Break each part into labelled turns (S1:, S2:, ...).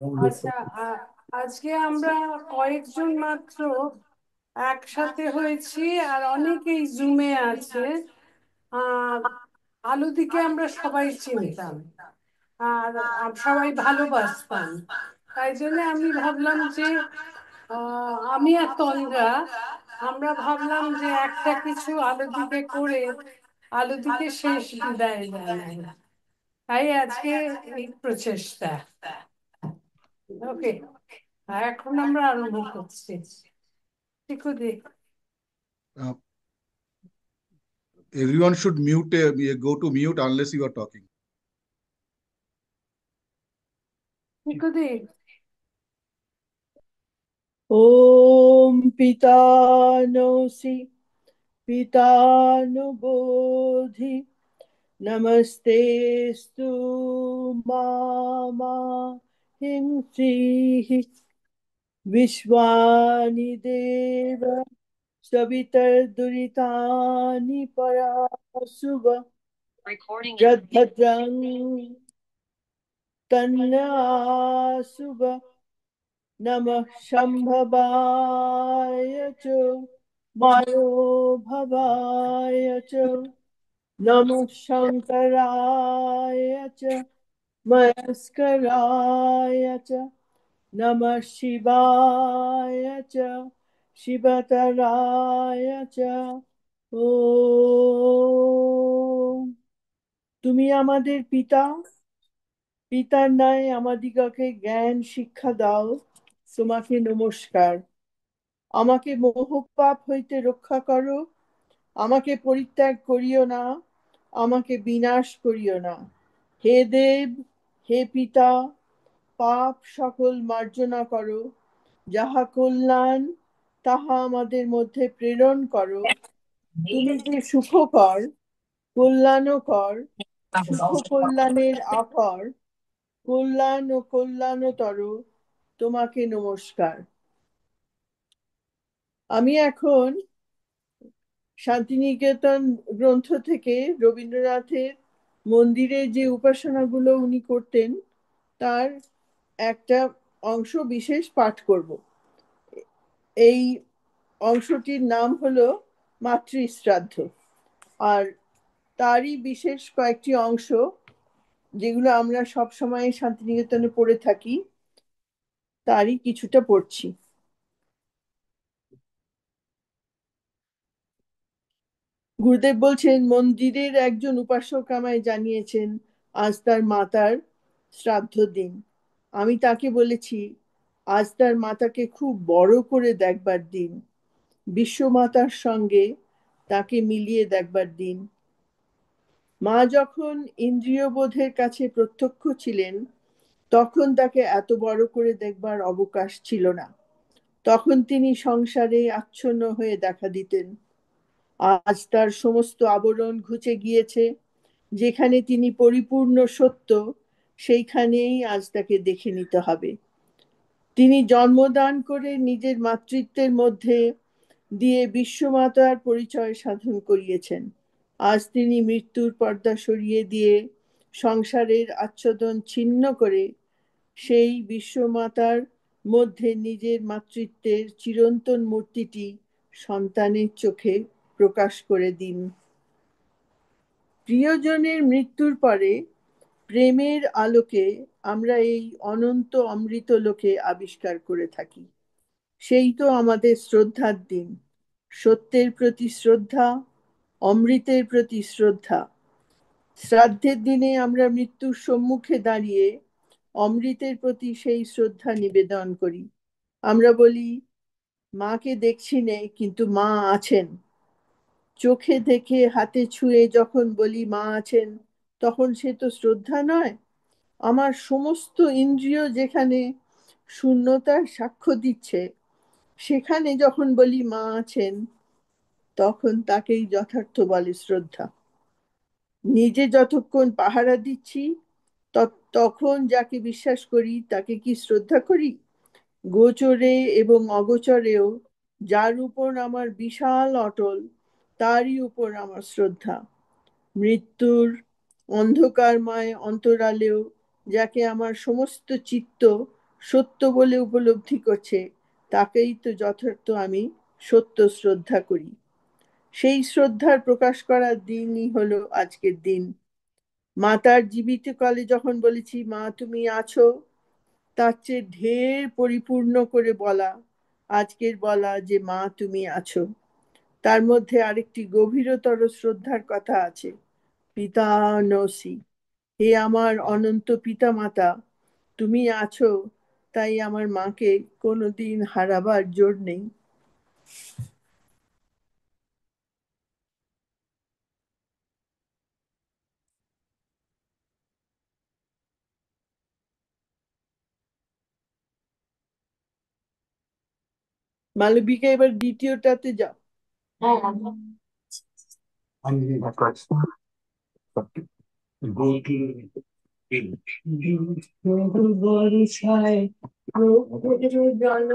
S1: আচ্ছা, আজকে আমরা কয়েকজন মাত্র একসাথে হয়েছি, আর অনেকেই জুমে আছে। আহ আলুদিকে আমরা সবাই চিনতাম, আর সবাই ভালোবাসতাম। তাই জন্য আমি ভাবলাম যে আমি আর তন্দ্রা, আমরা ভাবলাম যে একটা কিছু আলুদিকে করে আলুদিকে শেষ বিদায় জানাই। তাই আজকে এই প্রচেষ্টা। ওকে, এখন আমরা আরম্ভ করছি। চিকুদি,
S2: Uh, Everyone should mute, go to mute unless you are talking.
S1: চিকুদি।
S3: ॐ पितानोसि पितानुबोधि नमस्तेस्तु मामा हिंसीः विश्वानि देव सवितर्दुरितानि परासुव यद्भद्रं तन्नासुव नमः शम्भवाय च मायोभवाय च नमः शङ्कराय च मयस्कराय च नमः शिवाय च शिवतराय च ॐ তুমি আমাদের পিতা, পিতার ন্যায় আমাদিগকে জ্ঞান শিক্ষা দাও। তোমাকে নমস্কার। আমাকে মোহপাপ হইতে রক্ষা করো, আমাকে পরিত্যাগ করিও না, আমাকে বিনাশ করিও না। হে দেব, হে পিতা, পাপ সকল মার্জনা করো, যাহা কল্যাণ তাহা আমাদের মধ্যে প্রেরণ করো। তুমি যে সুখকর, কল্যাণকর, সুখ কল্যাণের আকর, কল্যাণ ও কল্যাণতর, তোমাকে নমস্কার। আমি এখন শান্তিনিকেতন গ্রন্থ থেকে রবীন্দ্রনাথের মন্দিরে যে উপাসনাগুলো উনি করতেন তার একটা অংশ বিশেষ পাঠ করব। এই অংশটির নাম হলো মাতৃশ্রাদ্ধ। আর তারই বিশেষ কয়েকটি অংশ যেগুলো আমরা সব সময় শান্তিনিকেতনে পড়ে থাকি, তারই কিছুটা পড়ছি। গুরুদেব বলছেন, মন্দিরের একজন উপাসক আমায় জানিয়েছেন আজ তার মাতার শ্রাদ্ধ দিন। আমি তাকে বলেছি আজ তার মাতাকে খুব বড় করে দেখবার দিন, বিশ্বমাতার সঙ্গে তাকে মিলিয়ে দেখবার দিন। মা যখন ইন্দ্রিয়বোধের কাছে প্রত্যক্ষ ছিলেন তখন তাকে এত বড় করে দেখবার অবকাশ ছিল না। তখন তিনি সংসারে আচ্ছন্ন হয়ে দেখা দিতেন। আজ তার সমস্ত আবরণ ঘুচে গিয়েছে, যেখানে তিনি পরিপূর্ণ সত্য সেইখানেই আজ তাকে দেখে নিতে হবে। তিনি জন্মদান করে নিজের মাতৃত্বের মধ্যে দিয়ে বিশ্বমাতার পরিচয় সাধন করিয়েছেন। আজ তিনি মৃত্যুর পর্দা সরিয়ে দিয়ে সংসারের আচ্ছাদন ছিন্ন করে সেই বিশ্বমাতার মধ্যে নিজের মাতৃত্বের চিরন্তন মূর্তিটি সন্তানের চোখে প্রকাশ করে দিন। প্রিয়জনের মৃত্যুর পরে প্রেমের আলোকে আমরা এই অনন্ত অমৃত লোকে আবিষ্কার করে থাকি। সেই তো আমাদের শ্রদ্ধার দিন। সত্যের প্রতি শ্রদ্ধা, অমৃতের প্রতি শ্রদ্ধা। শ্রাদ্ধের দিনে আমরা মৃত্যুর সম্মুখে দাঁড়িয়ে অমৃতের প্রতি সেই শ্রদ্ধা নিবেদন করি। আমরা বলি, মাকে দেখছি নে কিন্তু মা আছেন। চোখে দেখে হাতে ছুঁয়ে যখন বলি মা আছেন, তখন সে তো শ্রদ্ধা নয়। আমার সমস্ত ইন্দ্রিয় যেখানে শূন্যতার সাক্ষ্য দিচ্ছে, সেখানে যখন বলি মা আছেন, তখন তাকেই যথার্থ বলে শ্রদ্ধা। নিজে যতক্ষণ পাহারা দিচ্ছি তখন যাকে বিশ্বাস করি তাকে কি শ্রদ্ধা করি? গোচরে এবং অগোচরেও যার উপর আমার বিশাল অটল, তারই উপর আমার শ্রদ্ধা। মৃত্যুর অন্ধকারময় অন্তরালেও যাকে আমার সমস্ত চিত্ত সত্য বলে উপলব্ধি করছে, তাকেই তো যথার্থ আমি সত্য শ্রদ্ধা করি। সেই শ্রদ্ধার প্রকাশ করার দিনই হলো আজকের দিন। মা তার জীবিত কালে যখন বলেছি, মা তুমি আছো, তার চেয়ে ঢের পরিপূর্ণ করে বলা, আজকের বলা যে মা তুমি আছো। তার মধ্যে আরেকটি গভীরতর শ্রদ্ধার কথা আছে, পিতানসি, হে আমার অনন্ত পিতা মাতা, তুমি আছো, তাই আমার মাকে কোনোদিন হারাবার জোর নেই। মালবিকা, এবার দ্বিতীয়টাতে যাও।
S4: দুঃখের বর্ষায় চোখের জল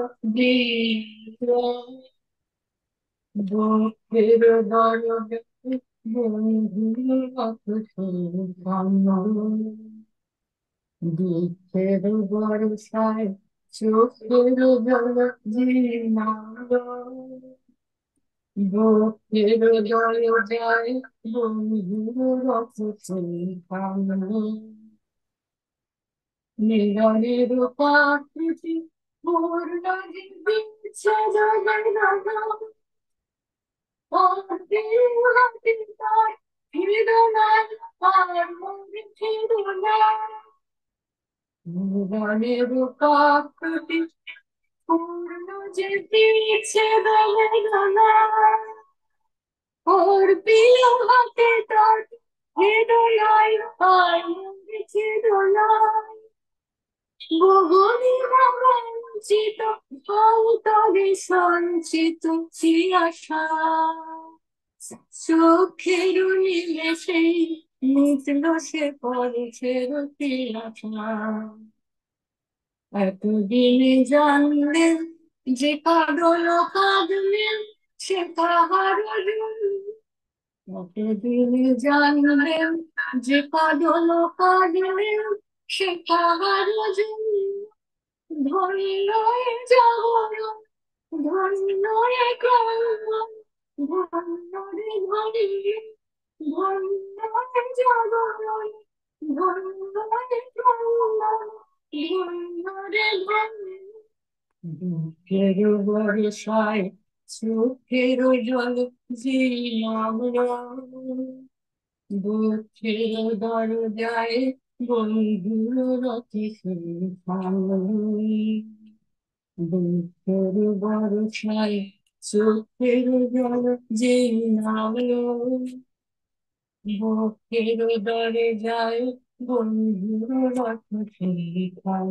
S4: জীর্ণ, বুকের জল যায় বন্ধুর নিরনের প্রাকৃতি পূর্ণ দিচ্ছে জগৎ নিরনের প্রাকৃতি পূর্ণ যে দিচ্ছে ওর প্রিয় হাতে তার হৃদয় আর মুখে দোলায় গগনে বঞ্চিত অন্তরে সঞ্চিত কি আশা চোখের নিমেষে মিটল সে পরেছের কি আশা এতদিনে জানলেন যে কাঁদল কাঁদলেন সে কাহার এতদিনে জানলেন যে কাঁদল কাঁদলেন সে কাহার ধন্য জাগরণ ধন্য কারণ ধন্য রে ধনী ধন্য জাগরণ ধন্য কারণ ধন্য রে ধনী দুঃখের বর্ষায় চোখের জল জীর্ণ, দুঃখের দরজায় বন্ধুর রথে দুঃখের বর্ষায় চোখের জল যে নামলো, বুকের দরজায় বন্ধুর রথে তোমার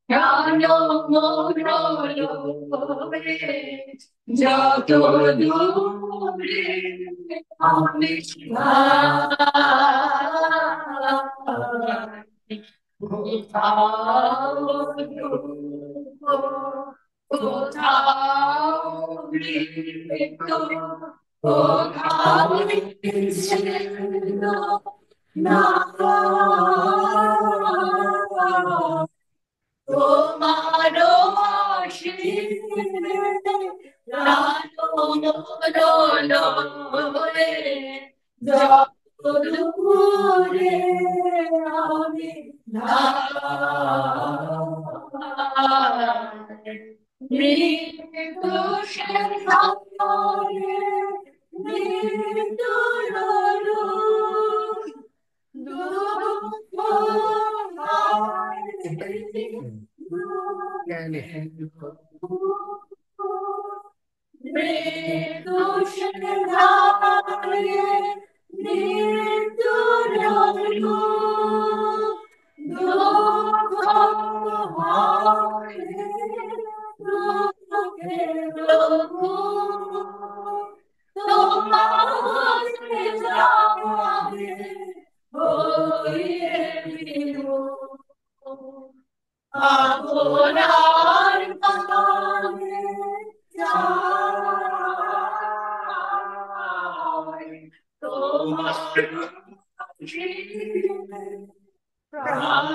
S4: প্রাণ মনোলোভে যত দূরে আমি কোথাও কোথাও মৃত্যু কোথাও না তোমারও আশীর্বাদে যত দূরে আমি ধাই মৃত্যু সেখানে মৃত্যুর তোমার আপনার কানে যায় তোমার প্রাণ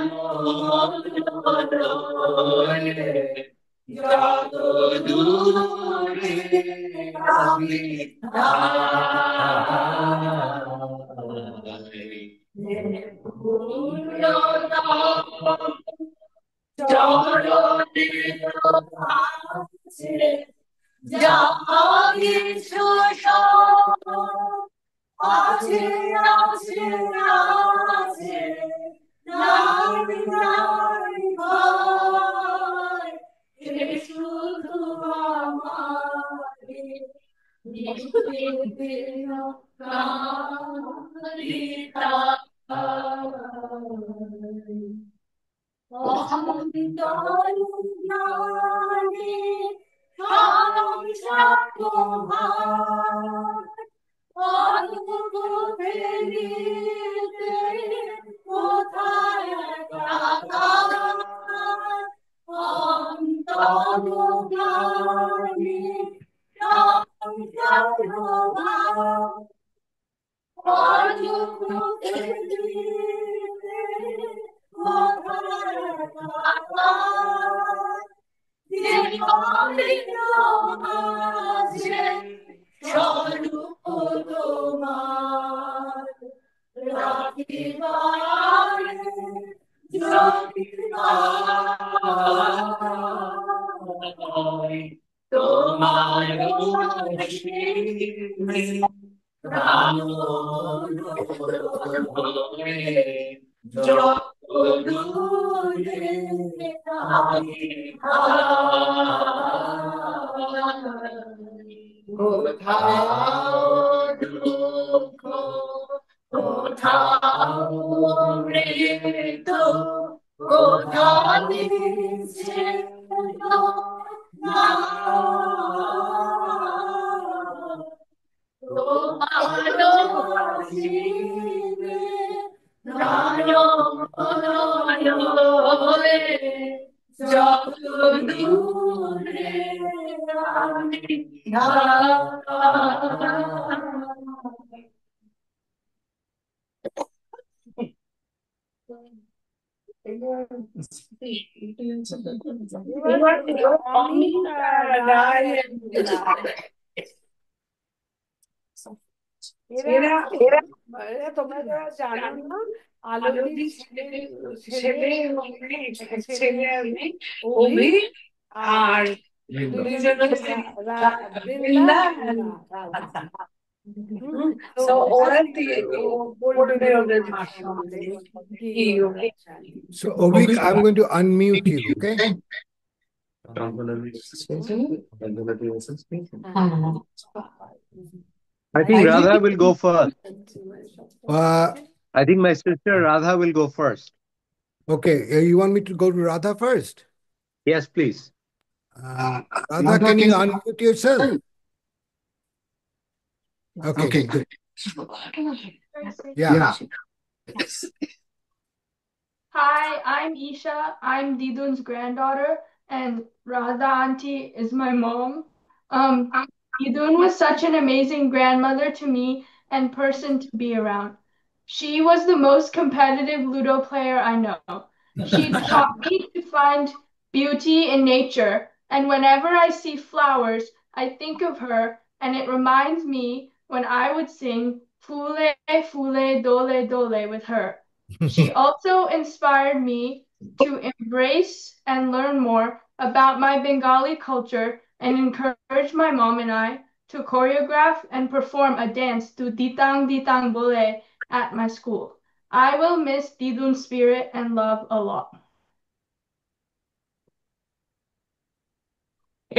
S4: বদলে যত দূরে আমি যাই পূর্ণতা চরণে আছে যা কিছু সব আছে আছে আছে নাই নাই ভয় এ শুধু আমারে নিবেদিত কারিতায় অহংকার জ্ঞানে সংসার তোমার অদ্ভুত ফেরিতে কোথায় কাটার অন্তর জ্ঞানে সংসার তোমার অদ্ভুত ফেরিতে কোথায় কাটার জীবনের মাঝে স্বরূপ তোমার রাখিবার জগিবার তোমার প্রাণ যত দূরে আমি কোথাও দুঃখ কোথাও মৃত্যু কোথাও নিষেধ না তোমার জীবে নয়নে যত দূরে আমি যাই
S1: এবার অমিতা রায়ের লীলা। এরা এরা এরা তোমরা যারা জানো না, আলোদির ছেলে ছেলে ছেলে আর মেয়ে, অভি আর দুইজন হচ্ছে বৃন্দা and রাধা। তো ওরা দিয়ে বলবে ওদের ভাষা কি ওরা জানে।
S5: So, Ovik, I'm going to unmute you, okay?
S6: I think Radha will go first.
S5: Uh,
S6: I think my sister Radha will go first.
S5: okay, you want me to go to Radha first?
S6: Yes, please.
S5: Radha, can you unmute yourself? Okay, good. Yeah.
S7: Hi, I'm Isha. I'm Didun's granddaughter, and Radha auntie is my mom. Didun was such an amazing grandmother to me and person to be around. She was the most competitive Ludo player I know. She taught me to find beauty in nature, and whenever I see flowers, I think of her, and it reminds me when I would sing Fule, Fule, Dole, Dole with her. She also inspired me to embrace and learn more about my Bengali culture and encouraged my mom and I to choreograph and perform a dance to Ditang Ditang Bole at my school. I will miss Didun's spirit and love a lot.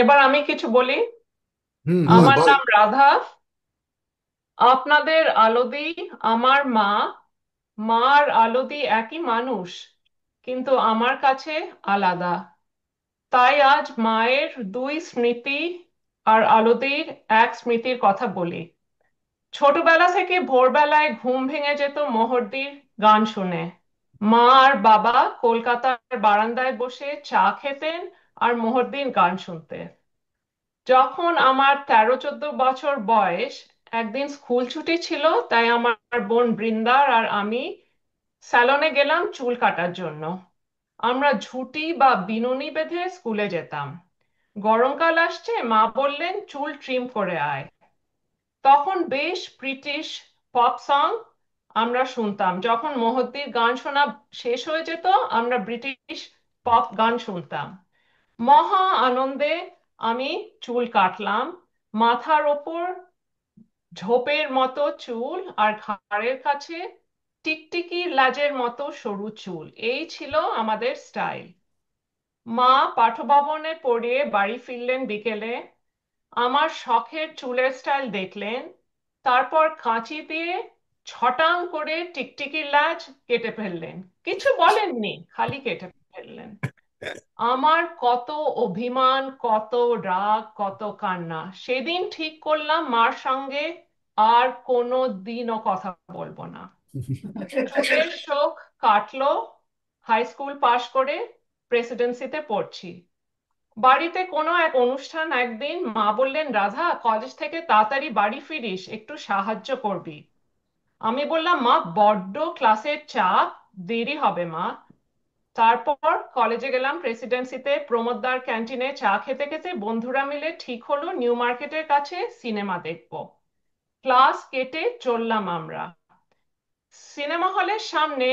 S8: এবার আমি কিছু বলি।
S5: Hmm,
S8: আমার
S5: bol.
S8: নাম রাধা। আপনাদের আলোদি আমার মা, মা আর আলোদি একই মানুষ, কিন্তু আমার কাছে আলাদা। তাই আজ মায়ের দুই স্মৃতি আর আলোদির এক স্মৃতির কথা বলি। ছোটবেলা থেকে ভোরবেলায় ঘুম ভেঙে যেত মোহরদির গান শুনে। মা আর বাবা কলকাতার বারান্দায় বসে চা খেতেন আর মোহরদিন গান শুনতেন। যখন আমার 13-14 বছর বয়স, একদিন স্কুল ছুটি ছিল, তাই আমার বোন বৃন্দার আর আমি স্যালনে গেলাম চুল কাটার জন্য। আমরা ঝুঁটি বা বিনুনি বেঁধে স্কুলে যেতাম। গরমকাল আসছে, মা বললেন চুল ট্রিম করে আয়। তখন বেশ ব্রিটিশ পপ সং আমরা শুনতাম। যখন মোহদ্দির গান শোনা শেষ হয়ে যেত, আমরা ব্রিটিশ পপ গান শুনতাম। মহা আনন্দে আমি চুল কাটলাম। মাথার ওপর ঝোপের মতো চুল আর ঘাড়ের কাছে টিকটিকির লাজের মতো সরু চুল, এই ছিল আমাদের স্টাইল। মা পাঠভবনে পড়িয়ে বাড়ি ফিরলেন বিকেলে। আমার শখের চুলের স্টাইল দেখলেন, তারপর কাঁচি দিয়ে ছটাং করে টিকটিকির লাজ কেটে ফেললেন। কিছু বলেননি, খালি কেটে ফেললেন। আমার কত অভিমান, কত রাগ, কত কান্না। সেদিন ঠিক করলাম মার সঙ্গে আর কোনো দিনও কথা বলবো না। চুলের শোক কাটলো। হাই স্কুল পাশ করে প্রেসিডেন্সিতে পড়ছি। বাড়িতে কোনো এক অনুষ্ঠান, একদিন মা বললেন, রাধা, কলেজ থেকে তাড়াতাড়ি বাড়ি ফিরিস, একটু সাহায্য করবি। আমি বললাম, মা বড্ড ক্লাসের চাপ, দেরি হবে মা। তারপর কলেজে গেলাম প্রেসিডেন্সিতে। প্রমোদদার ক্যান্টিনে চা খেতে খেতে বন্ধুরা মিলে ঠিক হলো নিউ মার্কেটের কাছে সিনেমা দেখব। ক্লাস কেটে চললাম আমরা। সিনেমা হলের সামনে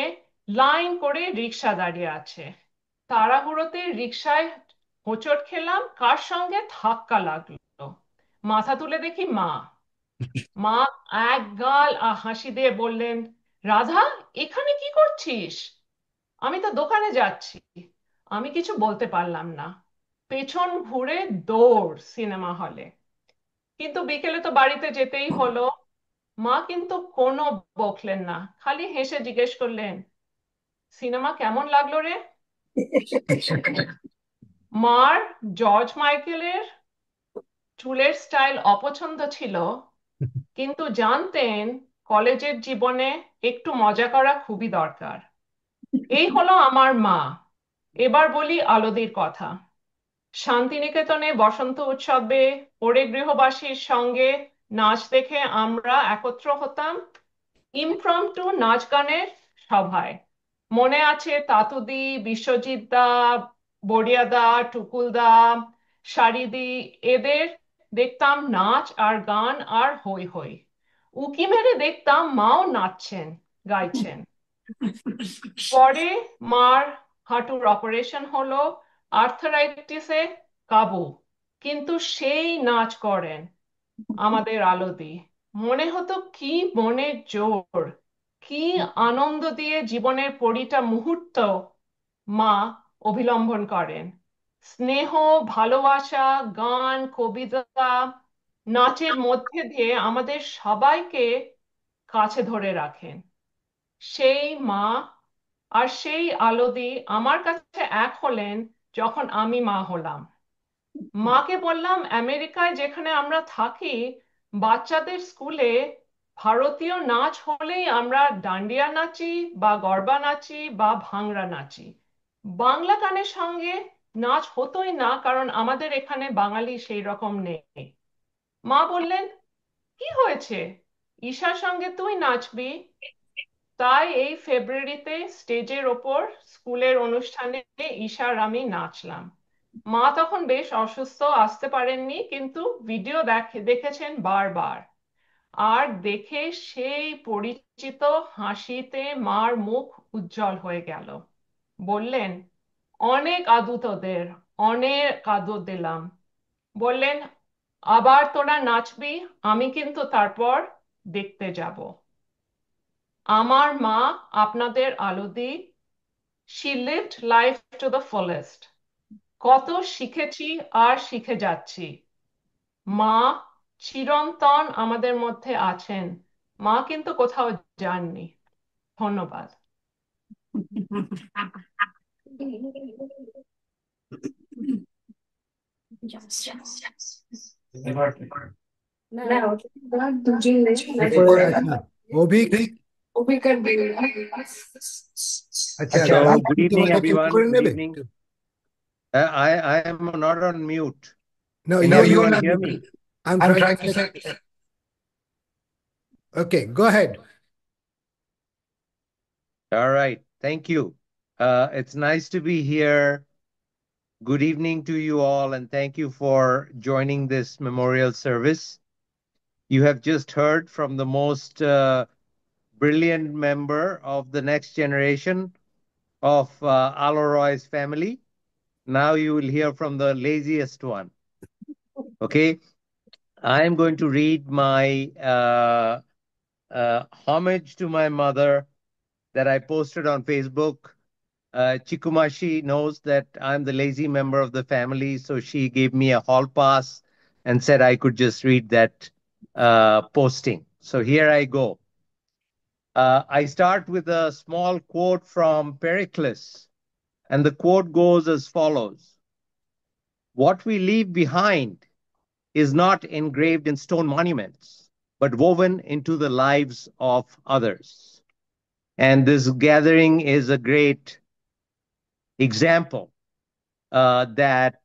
S8: লাইন করে রিক্সা দাঁড়িয়ে আছে। তাড়াহুড়োতে রিক্সায় হোঁচট খেলাম, কার সঙ্গে ধাক্কা লাগলো। মাথা তুলে দেখি মা। মা এক গাল হাসি দিয়ে বললেন, রাধা, এখানে কি করছিস? আমি তো দোকানে যাচ্ছি। আমি কিছু বলতে পারলাম না। পেছন ঘুরে দৌড় সিনেমা হলে। কিন্তু বিকেলে তো বাড়িতে যেতেই হলো। মা কিন্তু কোনো বকলেন না, খালি হেসে জিজ্ঞেস করলেন, সিনেমা কেমন লাগলো রে? মার জর্জ মাইকেলের চুলের স্টাইল অপছন্দ ছিল, কিন্তু জানতেন কলেজের জীবনে একটু মজা করা খুবই দরকার। এই হলো আমার মা। এবার বলি আলোদির কথা। শান্তিনিকেতনে বসন্ত উৎসবে ওরে গৃহবাসীর সঙ্গে নাচ দেখে আমরা একত্র হতাম ইমপ্রম্পটু নাচ গানের সভায়। মনে আছে তাতুদি, বিশ্বজিৎ দা, বড়িয়া দা, টুকুল দা, সারিদি, এদের দেখতাম নাচ আর গান আর হই হই। উকি মেরে দেখতাম মাও নাচছেন, গাইছেন। পরে মার হাঁটুর অপারেশন হলো, আর্থারাইটিসে কাবু, কিন্তু সেই নাচ করেন আমাদের আলোদি। মনে হতো কি মনের জোর, কি আনন্দ দিয়ে জীবনের প্রতিটা মুহূর্ত মা অবিলম্বন করেন। স্নেহ, ভালোবাসা, গান, কবিতা, নাচের মধ্যে দিয়ে আমাদের সবাইকে কাছে ধরে রাখেন। সেই মা আর সেই আলোদি আমার কাছে এক হলেন যখন আমি মা হলাম। মাকে বললাম, আমেরিকায় যেখানে আমরা থাকি, বাচ্চাদের স্কুলে ভারতীয় নাচ হলেই আমরা ডান্ডিয়া নাচি বা গরবা নাচি বা ভাংড়া নাচি। বাংলা গানের সঙ্গে নাচ হতোই না, কারণ আমাদের এখানে বাঙালি সেই রকম নেই। মা বললেন, কি হয়েছে, ঈশার সঙ্গে তুই নাচবি। তাই এই ফেব্রুয়ারিতে স্টেজের ওপর স্কুলের অনুষ্ঠানে ঈশার আমি নাচলাম। মা তখন বেশ অসুস্থ, আসতে পারেননি, কিন্তু ভিডিও দেখেছেন বারবার। আর দেখে সেই পরিচিত হাসিতে মার মুখ উজ্জ্বল হয়ে গেল। বললেন, অনেক আদু তোদের, অনেক আদর দিলাম। বললেন, আবার তোরা নাচবি, আমি কিন্তু তারপর দেখতে যাব। আমার মা আপনাদের আলোদি। She lived life to the fullest. কত শিখেছি আর শিখে যাচ্ছি। মা চিরন্তন আমাদের মধ্যে আছেন। মা কিন্তু কোথাও যাননি। ধন্যবাদ।
S5: অভিক আচ্ছা
S6: So,
S5: রাধা
S6: good
S5: কি
S6: evening,
S5: তোমাকে mute
S6: everyone.
S5: করে
S6: Good
S5: নেবে?
S6: evening. I am not on mute.
S5: No,
S6: Can
S5: you are
S6: everyone
S5: not
S6: hear
S5: muted.
S6: me?
S5: I'm trying to say. Okay, go ahead.
S6: All right. Thank you. It's nice to be here. Good evening to you all, and thank you for joining this memorial service. You have just heard from the most brilliant member of the next generation of Alo Roy's family. Now you will hear from the laziest one. Okay. I am going to read my homage to my mother that I posted on Facebook. Chikumashi knows that I'm the lazy member of the family, so she gave me a hall pass and said I could just read that posting. So here I go. I start with a small quote from Pericles, and the quote goes as follows: "What we leave behind is not engraved in stone monuments, but woven into the lives of others." And this gathering is a great example that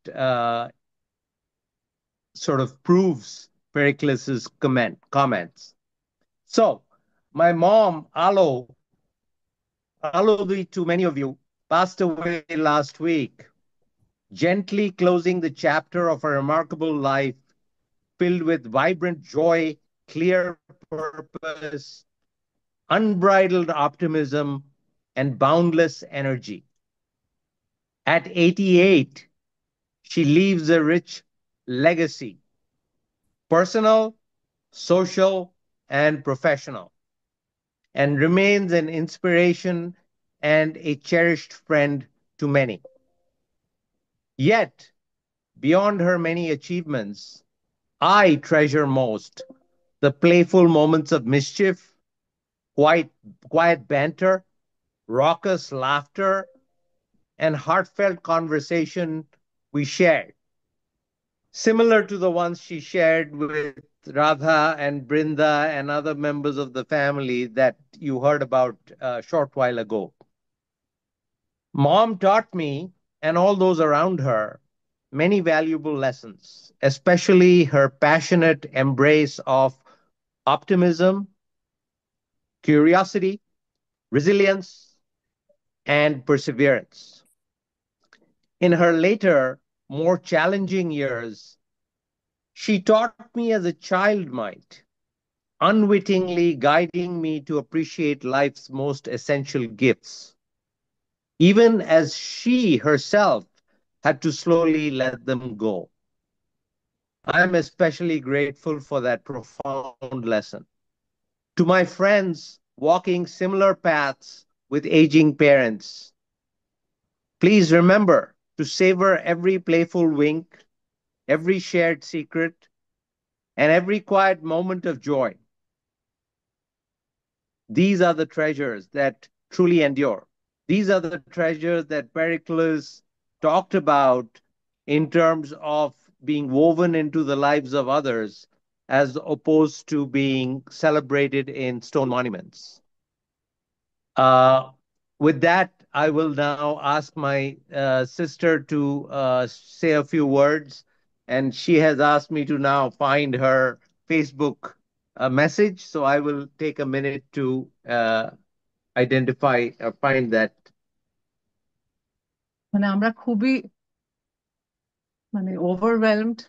S6: sort of proves Pericles' comments. So, my mom, Alo, to many of you, passed away last week, gently closing the chapter of a remarkable life filled with vibrant joy, clear purpose, unbridled optimism, and boundless energy. At 88, she leaves a rich legacy, personal, social, and professional, and remains an inspiration and a cherished friend to many. Yet, beyond her many achievements, I treasure most the playful moments of mischief, quiet banter, raucous laughter, and heartfelt conversation we shared, similar to the ones she shared with Radha and Brinda and other members of the family that you heard about a short while ago. Mom taught me and all those around her many valuable lessons, especially her passionate embrace of optimism, curiosity, resilience, and perseverance. In her later, more challenging years, she taught me as a child might, unwittingly guiding me to appreciate life's most essential gifts, even as she herself had to slowly let them go. I am especially grateful for that profound lesson. To my friends walking similar paths with aging parents, please remember to savor every playful wink, every shared secret, and every quiet moment of joy. These are the treasures that truly endure. These are the treasures that Pericles talked about in terms of being woven into the lives of others as opposed to being celebrated in stone monuments. With that, I will now ask my sister to say a few words, and she has asked me to now find her Facebook message, so I will take a minute to identify or find that.
S9: মানে আমরা খুবই overwhelmed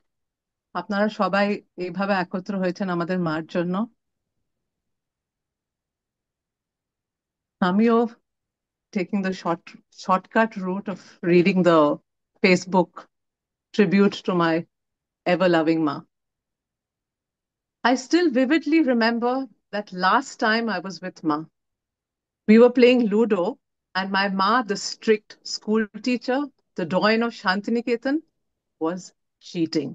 S9: আপনারা সবাই এইভাবে একত্র হয়েছেন আমাদের মার জন্য আমিও taking the shortcut route of reading the Facebook tribute to my ever-loving ma. I still vividly remember that last time I was with ma. We were playing Ludo, and my ma, the strict school teacher, the doyen of Shantiniketan, was cheating.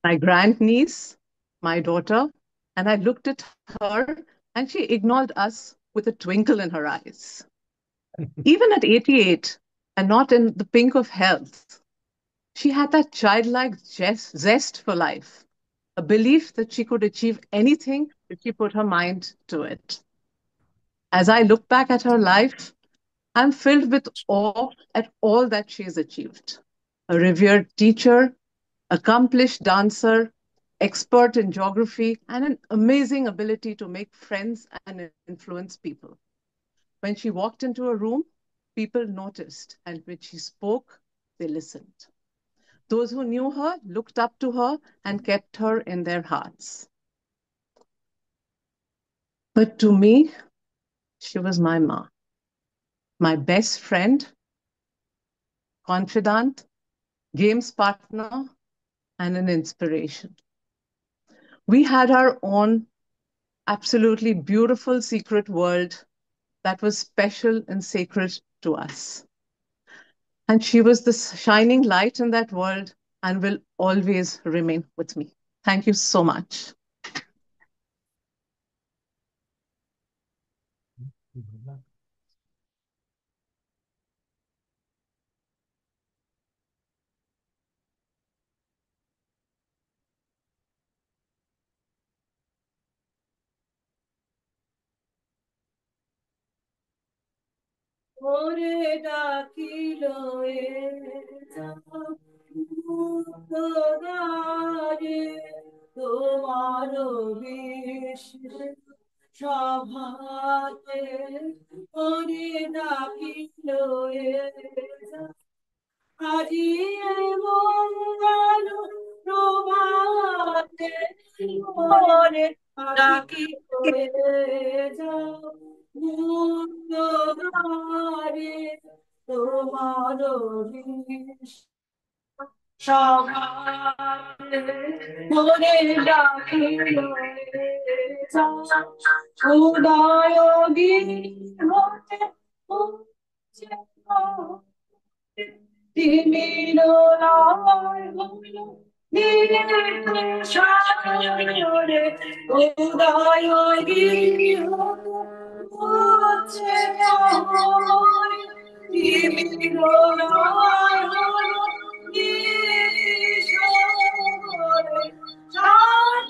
S9: My grandniece, my daughter, and I looked at her, and she ignored us with a twinkle in her eyes. Even at 88, and not in the pink of health, she had that childlike zest for life, a belief that she could achieve anything if she put her mind to it. As I look back at her life, I'm filled with awe at all that she's achieved. A revered teacher, accomplished dancer, expert in geography, and an amazing ability to make friends and influence people. When she walked into a room, people noticed, and when she spoke, they listened. Those who knew her looked up to her and kept her in their hearts. But to me, she was my ma, my best friend, confidant, games partner, and an inspiration. We had our own absolutely beautiful secret world that was special and sacred to us. And she was the shining light in that world and will always remain with me. Thank you so much.
S4: ওরে ডাকিলো মুক্তদারে তোমার বিশেষ সভাতে ওরে ডাকিলো আজিয়ে মঙ্গল প্রভাতে ওরে ডাকিলো যাও মুক্তদারে তোমার সভাতে ওরে ডাকিলো উদয় গীতে তিমিরলয় হলো সাগরে উদয় গীতে তিমিরলয় হলো সাগরে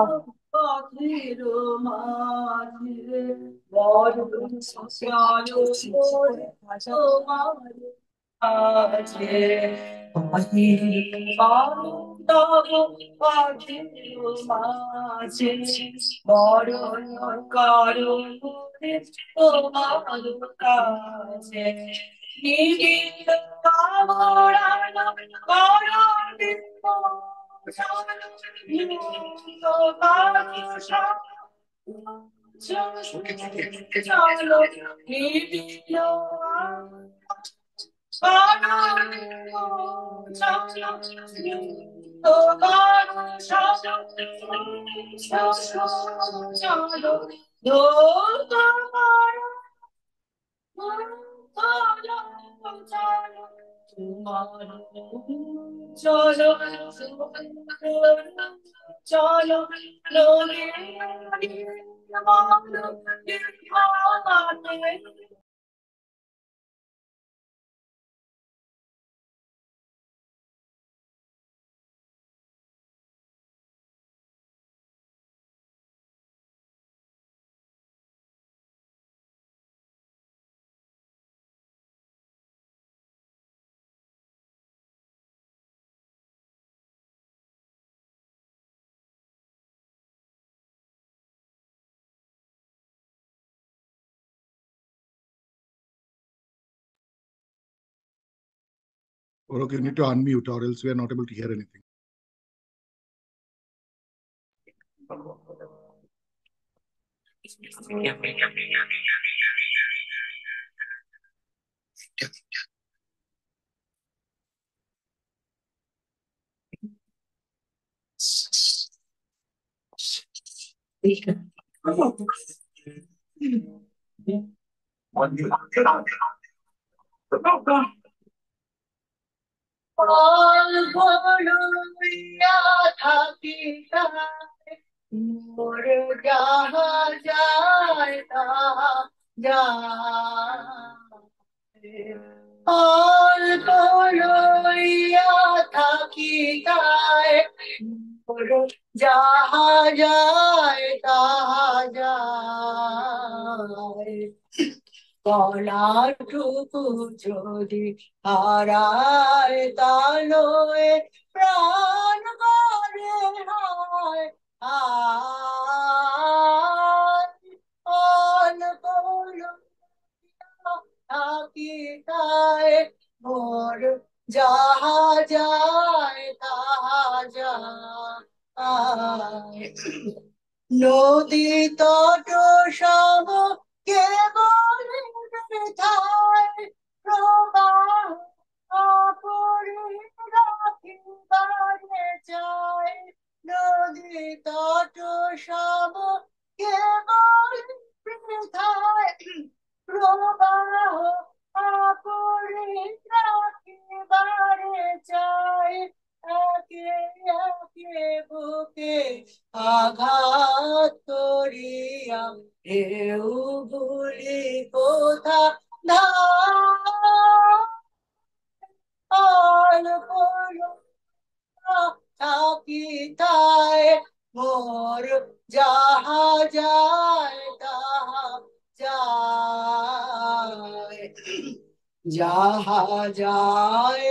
S4: শান্ত পথের মাঝে বড় আছে মাঝে বড় করো তোমার কাছে নিবিড় আবরানো করো চলো নিবিড় চলো চলো
S2: Orok, you need to unmute or else we are not able to hear anything.
S4: লইয়া থাকি তাই মোর যাহা যায় তাহা যায় অল্প লইয়া থাকি তাই মোর যাহা যায় তাহা যায় কলাটুকু যদি হারায় তালয়ে প্রাণ করে হয় অল্প থাকি তাই মোর যাহা যায় তাহা যায় নদী তট সব কেবল বৃথায় প্রবাহ আপরে রাখিবারে চায় নদী তট সব কেবল বৃথায় প্রবাহ আপরে রাখিবারে চায় একে একে বুকে আঘাত করিয়া ঢেউ ভুলি কোথা অল্প থাকি তাই মোর যাহা যায় তাহা যায় যাহা যায়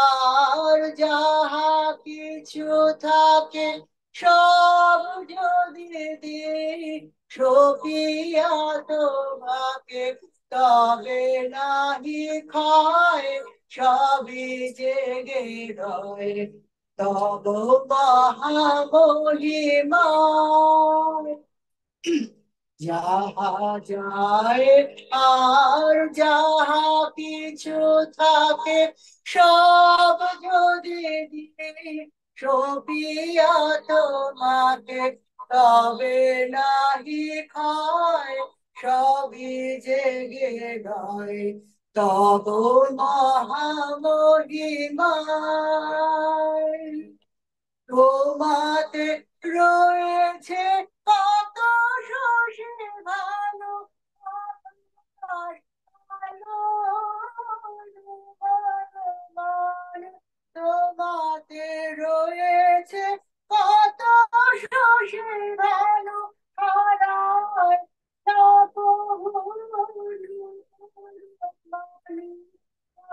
S4: আর যাহা কিছু থাকে সব যদি দিই সপিয়া তোমাকে তবে নাহি ক্ষয় সবই জেগে রয় তব মহামহিমায় যাহা যায় আর যাহা কিছু থাকে সব যদি দিই সপিয়া তোমাকে তবে নাহি ক্ষয় সবই জেগে রয় তব মহামহিমায় তোমাতে রয়েছে কত শশী ভালো তোমাতে রয়েছে কত শশী ভালো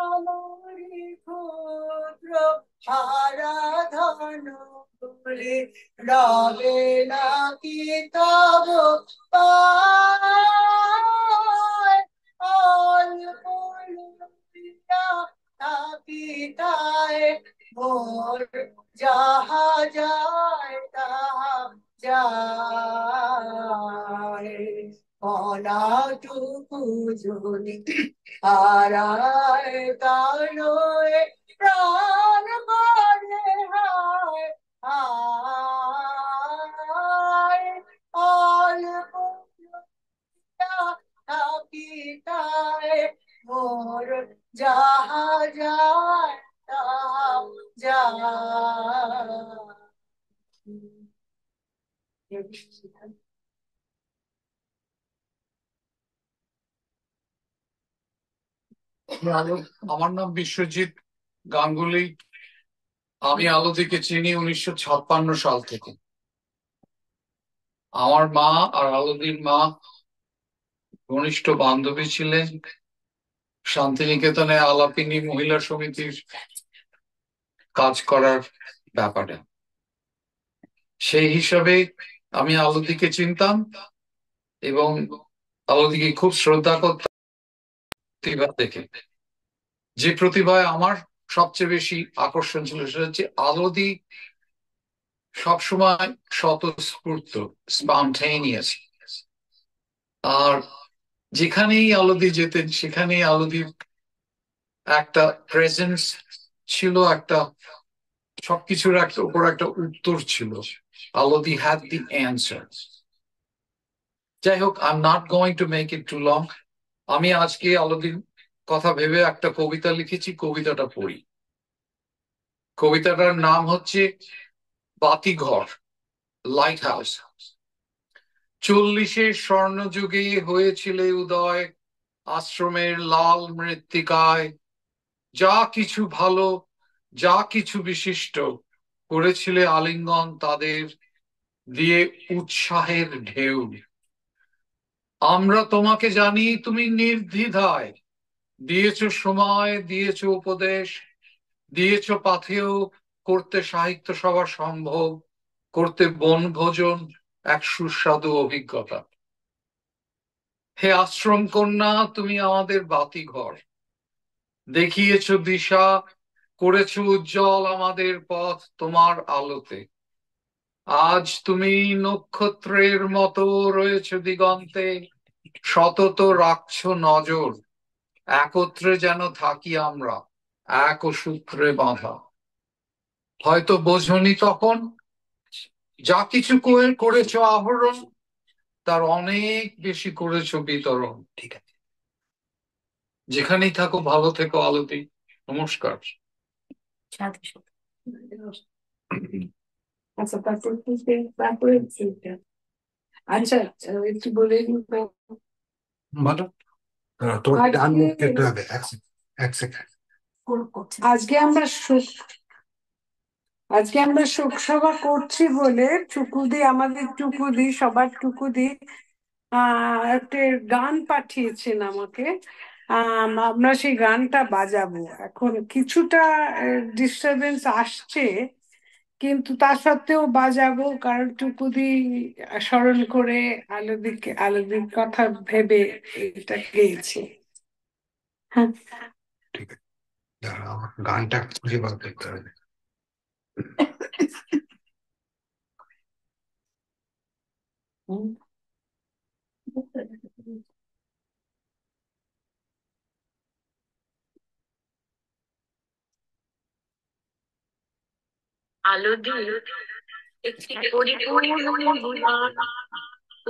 S4: আমারি ক্ষুদ্র আরাধন বলে রবে নাকি তব পায় অল্প লইয়া থাকি তাই মোর যাহা যায় তাহা যায় কলাটুকু যদি হারায় তালয়ে প্রাণ করে হায় অল্প থাকি তাই মোর যাহা যায় তাহা যায়
S10: আমার নাম বিশ্বজিৎ গাঙ্গুলি। আমি আলোদিকে চিনি 1956 সাল থেকে। আমার মা আর আলোদির মা ঘনিষ্ঠ বান্ধবী ছিলেন। শান্তিনিকেতনে আলাপিনী মহিলা সমিতির কাজ করার ব্যাপারে সেই হিসাবে আমি আলোদিকে চিনতাম এবং আলোদিকে খুব শ্রদ্ধা করতাম প্রতিভা দেখে। যে প্রতিভায় আমার সবচেয়ে বেশি আকর্ষণ ছিল সেটা হচ্ছে আলোদি সবসময় স্বতঃস্ফূর্ত, স্পন্টেনিয়াস। আর যেখানেই আলোদি যেতেন সেখানেই আলোদির একটা প্রেজেন্স ছিল, একটা সবকিছুর উপর একটা উত্তর ছিল। আলোদি হ্যাড দি অ্যান্সার। যাই হোক, I am not going to make it too long. আমি আজকে আলোদির কথা ভেবে একটা কবিতা লিখেছি, কবিতাটা পড়ি। কবিতাটার নাম হচ্ছে বাতিঘর, লাইট হাউস। 40-এর স্বর্ণযুগে হয়েছিল উদয় আশ্রমের লাল মৃত্তিকায়। যা কিছু ভালো, যা কিছু বিশিষ্ট, করেছিলে আলিঙ্গন তাদের, দিয়ে উৎসাহের ঢেউ। আমরা তোমাকে জানি তুমি নির্দ্বিধায় দিয়েছ সময়, দিয়েছ উপদেশ, দিয়েছ পাথেয় করতে সাহিত্য সভা সম্ভব, করতে বনভোজন এক সুস্বাদু অভিজ্ঞতা। হে আশ্রম কন্যা, তুমি আমাদের বাতিঘর, দেখিয়েছ দিশা, করেছ উজ্জ্বল আমাদের পথ তোমার আলোতে। আজ তুমি নক্ষত্রের মতো রয়েছ দিগন্তে, সতত রাখছ নজর, একত্রে যেন থাকি আমরা, এক সূত্রে বাঁধা। হয়তো বোঝনি তখন, যা কিছু করেছ আহরণ, তার অনেক বেশি করেছ বিতরণ। ঠিক আছে, যেখানেই থাকো ভালো থেকো আলতি। নমস্কার।
S1: আচ্ছা, তারপরে আচ্ছা, একটু বলে দিন তো।
S5: বলো, তোমাকে আনমিউট করতে হবে, এক সেকেন্ড।
S1: আজকে আমরা শোক সভা করছি বলে টুকুদি, আমাদের টুকুদি, সবার টুকুদি একটা গান পাঠিয়েছেন আমাকে। আমরা সেই গানটা বাজাবো। এখন কিছুটা ডিস্টারবেন্স আসছে, কিন্তু তা সত্ত্বেও বাজাবো, কারণ টুকুদি স্মরণ করে আলোদির কথা ভেবে এটা গেয়েছে। হ্যাঁ,
S5: ঠিক আছে, দাঁড়াও, আমার গানটা খুঁজে বার করতে হবে।
S11: আলোদি একটি পরিপূর্ণ জীবন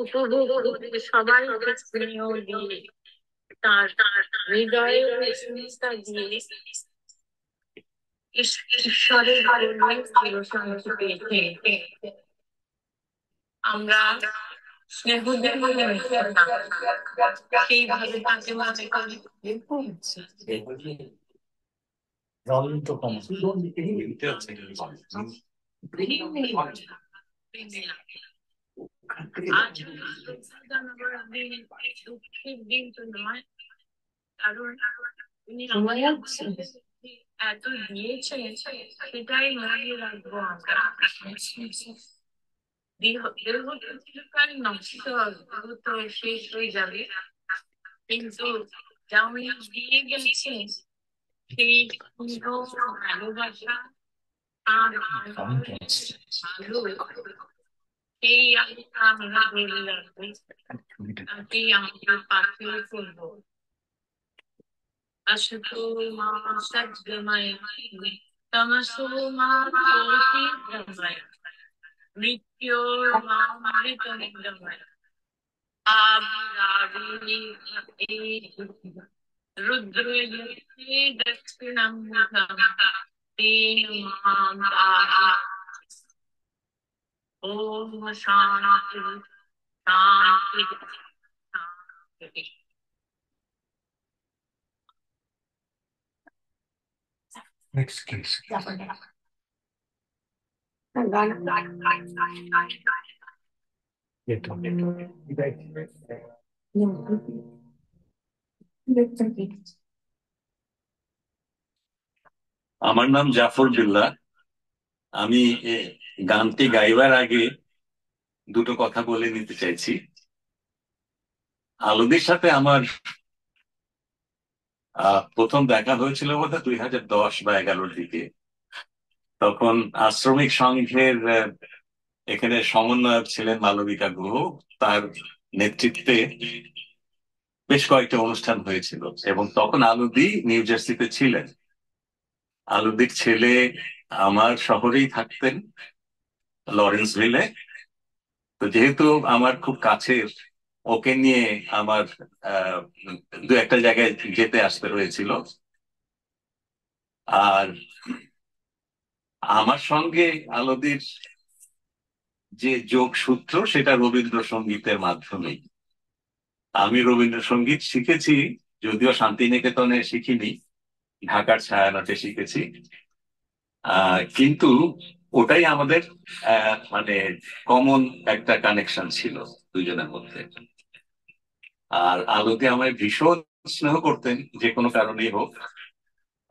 S11: উপভোগ করতে সবাই স্নেহ দিয়ে, তার হৃদয়ে স্নেহতা দিয়ে ঈশ্বরের করুণে চিরশান্তি পেয়েছে। আমরা স্নেহ দিয়ে সেইভাবে তাকে মনে করি। আজ দুঃখের দিন তো নয়, কারণ উনি এত দিয়েছেন, সেটাই মনে রাখবো আমরা। দেহ তো চিরকাল নশ্বর, দেহ তো শেষ হয়ে যাবে, কিন্তু যা উনি দিয়ে গেছেন সেই সুন্দর ভালোবাসা আর আলো, সেই আলোটা আমরা ধরে রাখবো, তাকেই আমরা পাথর করবো। अशतो मा सद्गमय तमसो मा ज्योतिर्गमय मृत्यो मा मृतंगमय आविरावि रुद्रयते दक्षिणं मुखं तेन मां पाहि। ओम शांति शांति शांति।
S5: Next case.
S12: আমার নাম জাফর বিল্লাহ। আমি গানটি গাইবার আগে দুটো কথা বলে নিতে চাইছি। আলোদির সাথে আমার প্রথম দেখা হয়েছিল বোধহয় 2010 বা 2011 দিকে। তখন আশ্রমিক সংঘের এখানে সমন্বয়ক ছিলেন মালবিকা গুহ, তার নেতৃত্বে বেশ কয়েকটা অনুষ্ঠান হয়েছিল এবং তখন আলোদি নিউ জার্সিতে ছিলেন। আলোদির ছেলে আমার শহরেই থাকতেন, লরেন্সভিলে। তো যেহেতু আমার খুব কাছের ওকে নিয়ে আমার আহ, দু একটা জায়গায় যেতে আসতে হয়েছিল। আর আমার সঙ্গে আলোদির যে যোগসূত্র সেটা রবীন্দ্রসঙ্গীতের মাধ্যমেই। আমি রবীন্দ্রসঙ্গীত শিখেছি, যদিও শান্তিনিকেতনে শিখিনি, ঢাকার ছায়ানটে শিখেছি। কিন্তু ওটাই আমাদের মানে কমন একটা কানেকশন ছিল দুজনের মধ্যে। আর আলোতে আমায় ভীষণ স্নেহ করতেন যে কোনো কারণেই হোক।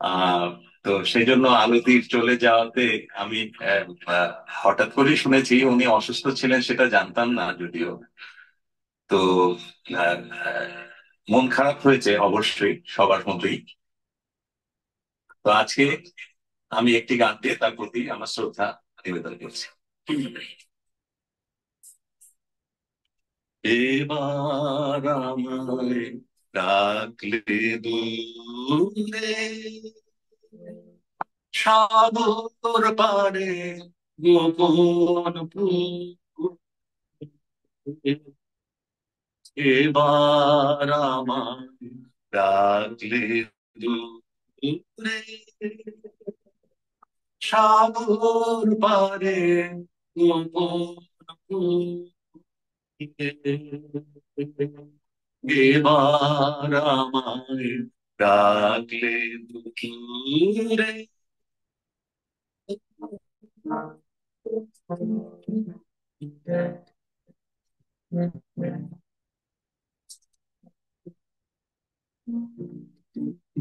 S12: আহ তো সেই জন্য আলতির চলে যাওয়াতে আমি আহ, আহ, হঠাৎ করেই শুনেছি উনি অসুস্থ ছিলেন, সেটা জানতাম না যদিও। তো আহ, আহ, মন খারাপ হয়েছে অবশ্যই সবার মতোই। তো আজকে আমি একটি গান দিয়ে তার প্রতি আমার শ্রদ্ধা নিবেদন করছি। এবার আমায় ডাকলে দূরে সাগর পারে গোপন পুরে, এবার আমায় ডাকলে দূরে সাগর পারে গোপন পুরে, এবার আমায় ডাকলে দূরে।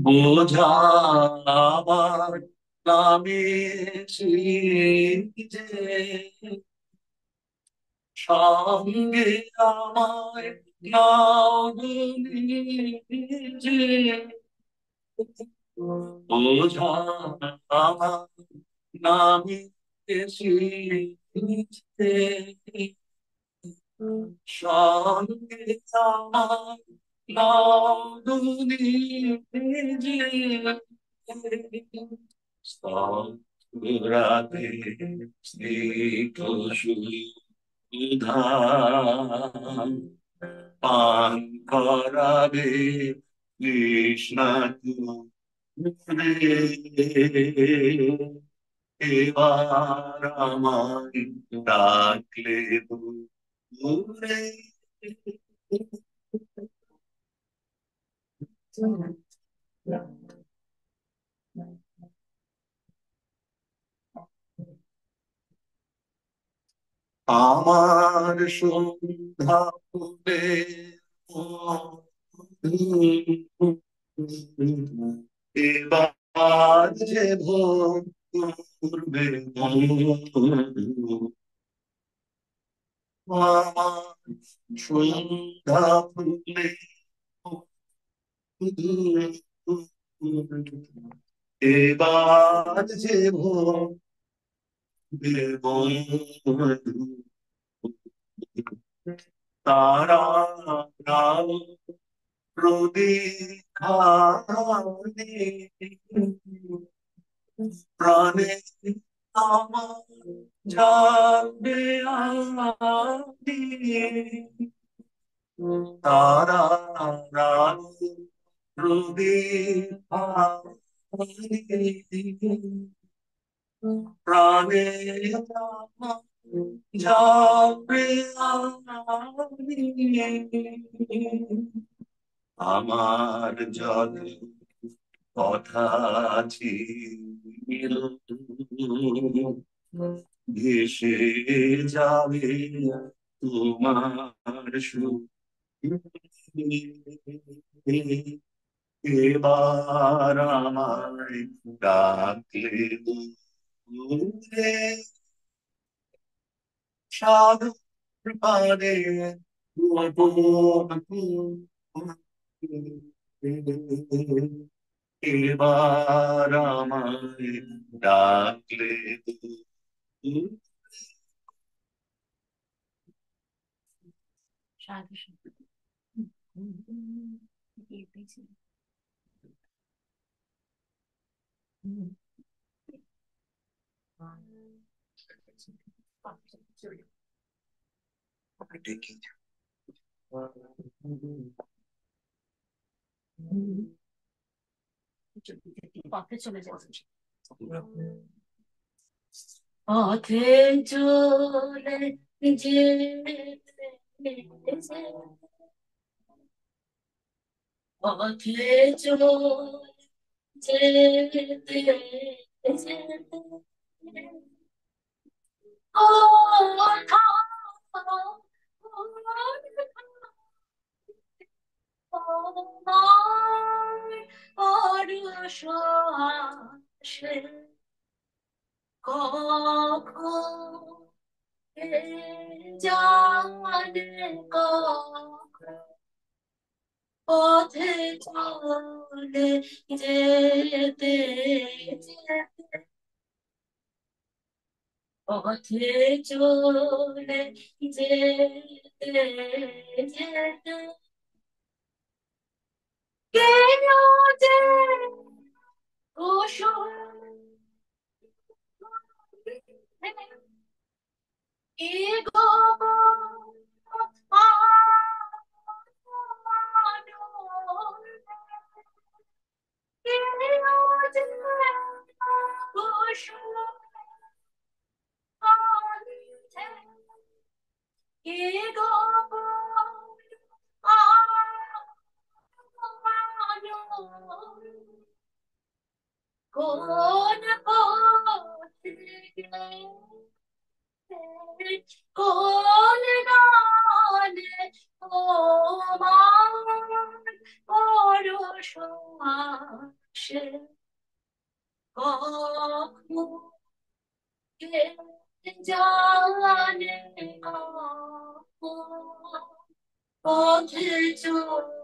S12: বোঝা আমার নামে যে সঙ্গে আমায় নাও যে, বোঝা আমার নামে যে সঙ্গে আমার নাও যে, রাতে স্নিগ্ধ সুধা পান করাবে কৃষ্ণা এবার আমায় ডাকলে দূরে। আমার সন্ধ্যা ফুলে এবার যে ভোর করবে আমার সন্ধ্যা ফুলে এবার যে ভোর তারা প্রদীপ প্রাণে আমার যাবে আদি তারা প্রদীপ প্রাণে আমার যাবে আদি আমার যত কথা ছিল ভেসে যাবে তোমার সুর, এবার আমায় ডাকলে দূরে সাগর পারে গোপন পুরে, এবার আমায় ডাকলে দূরে।
S11: পথে চলে যাচ্ছে, পথে চলে যেতে, পথে চলে যেতে যেতে পরশ আসে, কখন জানে কখন পথে চলে যেতে যেতে, পথে চলে যেতে যেতে কেন যে কুসুম কি গো কোন পথে কোন গানে তোমার পরশ আসে, কখন কে জানে কখন পথে চলে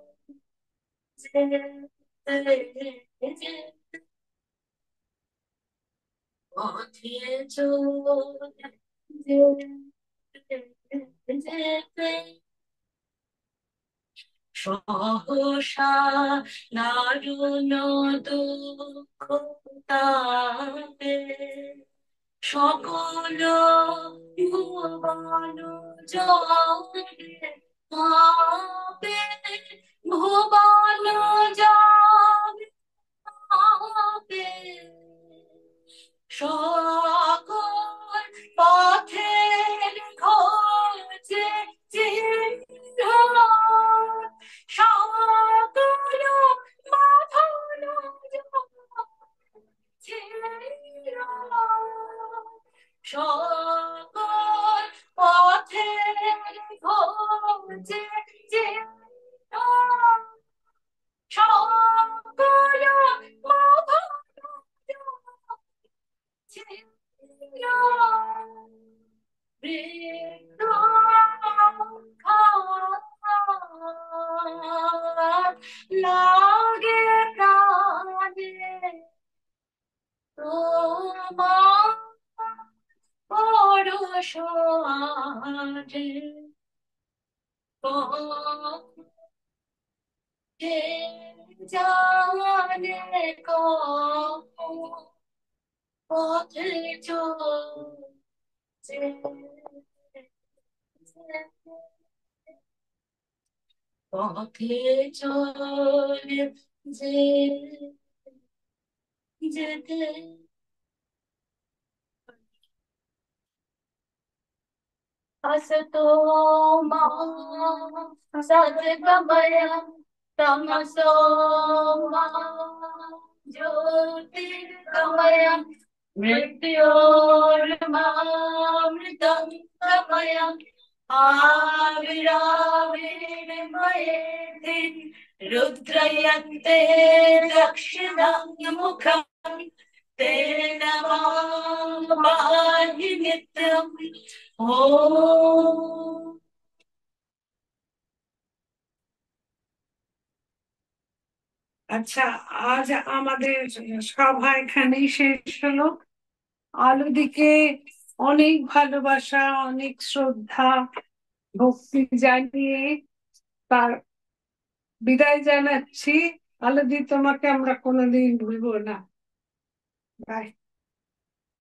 S11: যেতে, পথে চলে যেতে সহসা দারুণ দুঃখ তাবে, সকল ভুবন জলে কাঁপে, ভুবন জলে কাঁপে, সকল পথের খোঁজে চিহ্ন, সকল বাঁধন ছিন্ন, সকল পথের খোঁজে চিহ্ন, সকল বাঁধন ছিন্ন, লাগে প্রাণে তোমার পরশ আসে, কে জানে কখন পথে চলে পথে চলে যেতে। असतो मा सद्गमय तमसो मा ज्योतिर्गमय मृत्योर्मामृतं गमय आविराविर्मयेति रुद्रयन्ते दक्षिणं मुखं तेन मां पाहि नित्यम् ॐ।
S1: আচ্ছা, আজ আমাদের সভা এখানেই শেষ হলো। আলুদিকে অনেক ভালোবাসা, অনেক শ্রদ্ধা, ভক্তি জানিয়ে তার বিদায় জানাচ্ছি। আলুদি, তোমাকে আমরা কোনোদিন ভুলবো না। বাই।